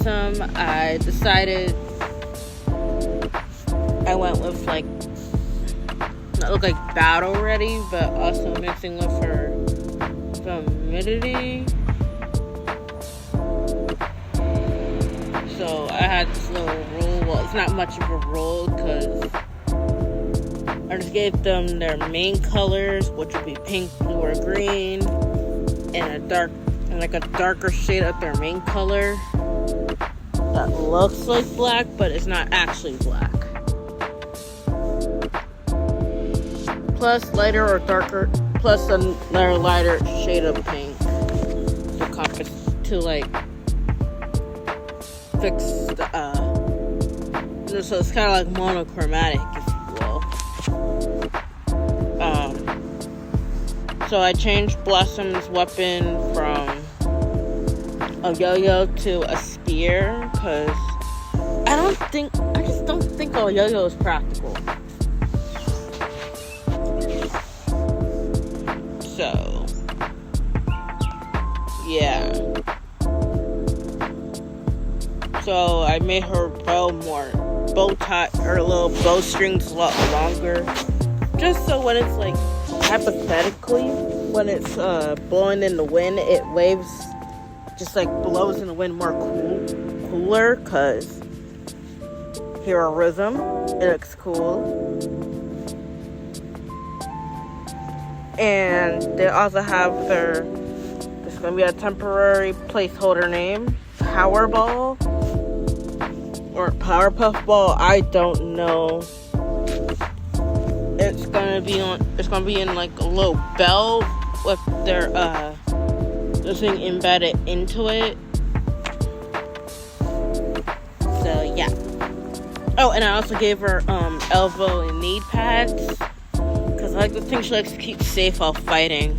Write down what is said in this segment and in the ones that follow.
Blossom, I decided I went with like, not look like Battle Ready, but also mixing with her Humidity. So I had this little rule. Well, it's not much of a rule because I just gave them their main colors, which would be pink, blue, or green, and a darker shade of their main color that looks like black, but it's not actually black. Plus lighter or darker, plus another lighter shade of pink to like fix the so it's kind of like monochromatic, if you will. So I changed Blossom's weapon from a yo-yo to a spear because I just don't think a yo-yo is practical. So yeah. So I made her bow her little bowstrings a lot longer. Just so when it's like, hypothetically, when it's blowing in the wind, it waves, just like blows in the wind more cooler, cause hear a rhythm, it looks cool. And they also have there's gonna be a temporary placeholder name, Powerball. Or PowerPuff ball, I don't know. It's gonna be in like a little bell with their this thing embedded into it. So yeah. Oh, and I also gave her elbow and knee pads because I like the thing she likes to keep safe while fighting.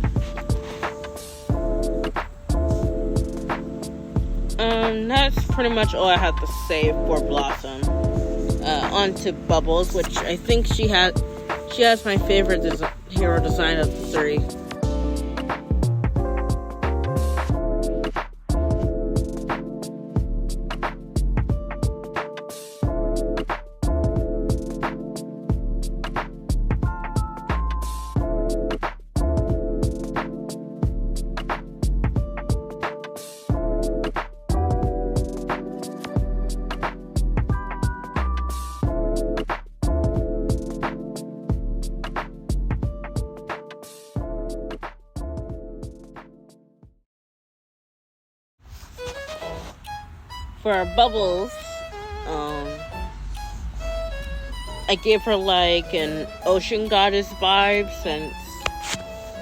That's pretty much all I have to say for Blossom. On to Bubbles, which I think she has my favorite hero design of the three. For Bubbles, I gave her like an ocean goddess vibe, since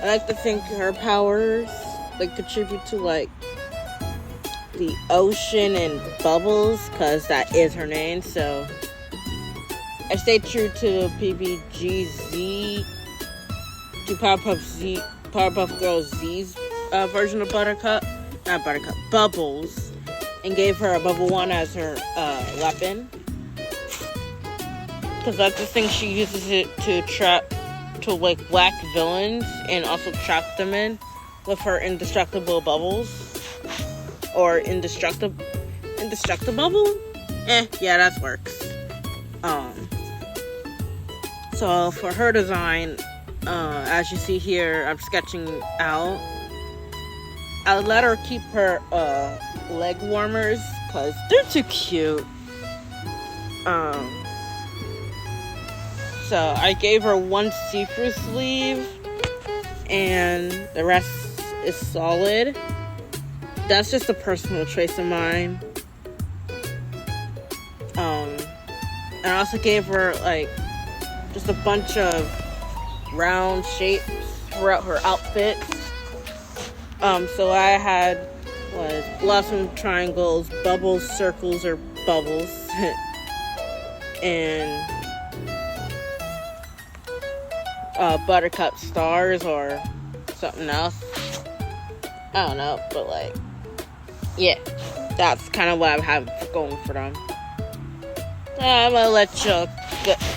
I like to think her powers like contribute to like the ocean and bubbles, because that is her name. So I stayed true to PBGZ, to Powerpuff Girls Z's version of Bubbles, and gave her a bubble one as her weapon, because that's the thing she uses it to like whack villains and also trap them in with her indestructible bubbles, or indestructible bubble. Yeah, that works. So for her design, as you see here, I'm sketching out. I would let her keep her leg warmers because they're too cute. So I gave her one see-through sleeve and the rest is solid. That's just a personal choice of mine. And I also gave her like just a bunch of round shapes throughout her outfit. So I had was blossom triangles, bubbles, circles, or bubbles, and buttercup stars or something else. I don't know, but like, yeah, that's kind of what I have going for them. I'm gonna let you.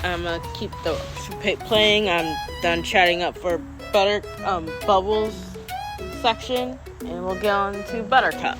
I'm gonna keep the playing. I'm done chatting up for Bubbles section, and we'll get on to Buttercup.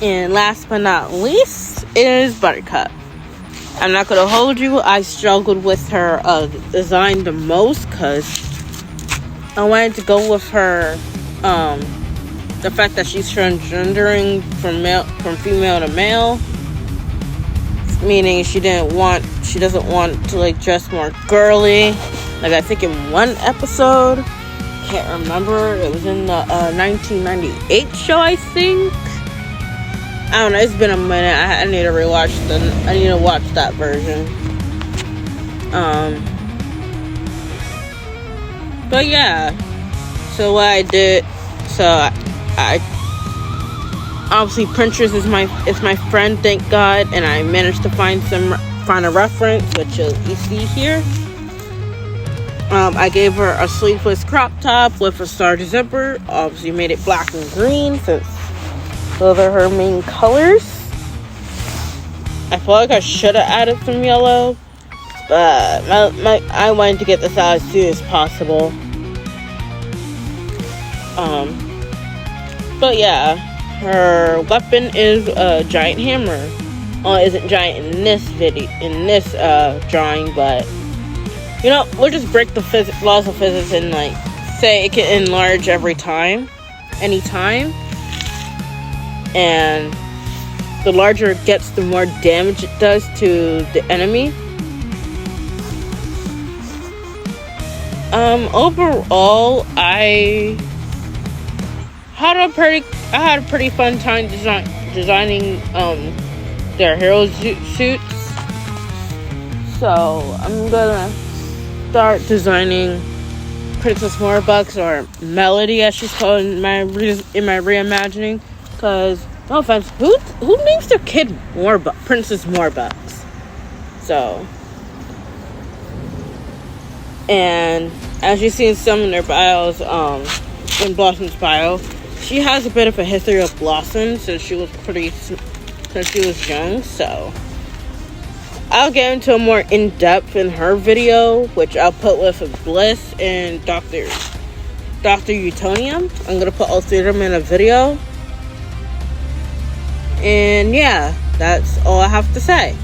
And last but not least is Buttercup. I'm not going to hold you. I struggled with her design the most because I wanted to go with her, the fact that she's transgendering from female to male. Meaning she doesn't want to like dress more girly. Like I think in one episode, can't remember, it was in the 1998 show, I think. I don't know, it's been a minute. I need to I need to watch that version. But yeah. So what I did, I obviously Pinterest is my friend, thank God, and I managed to find a reference, which you see here. I gave her a sleeveless crop top with a starched zipper. Obviously made it black and green since those are her main colors. I feel like I should have added some yellow, but I wanted to get this out as soon as possible. But yeah, her weapon is a giant hammer. It isn't giant in this drawing, but you know, we'll just break the laws of physics and like say it can enlarge anytime, and the larger it gets, the more damage it does to the enemy. Overall, I had a pretty fun time designing their hero suits. So I'm gonna start designing Princess Morbucks, or Melody as she's called in my reimagining. Cause no offense, who names their kid Princess Morbucks? So, and as you see in some of their bios, in Blossom's bio, she has a bit of a history of Blossom since she was young. So I'll get into a more in-depth in her video, which I'll put with Bliss and Dr. Utonium. I'm gonna put all three of them in a video. And yeah, that's all I have to say.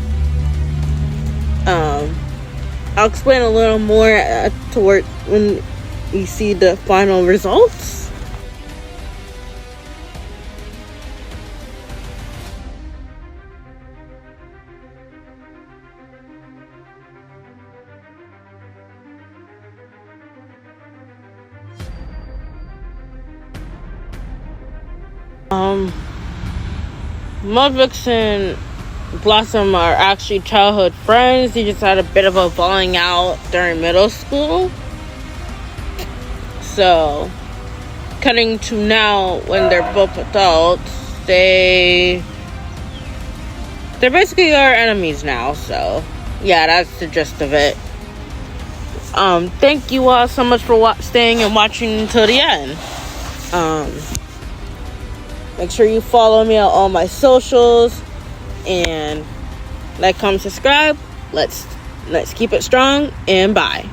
I'll explain a little more toward when you see the final results. Morbucks and Blossom are actually childhood friends. They just had a bit of a falling out during middle school. So, cutting to now when they're both adults, they basically are enemies now. So, yeah, that's the gist of it. Thank you all so much for staying and watching until the end. Make sure you follow me on all my socials and like, comment, subscribe. Let's keep it strong, and bye.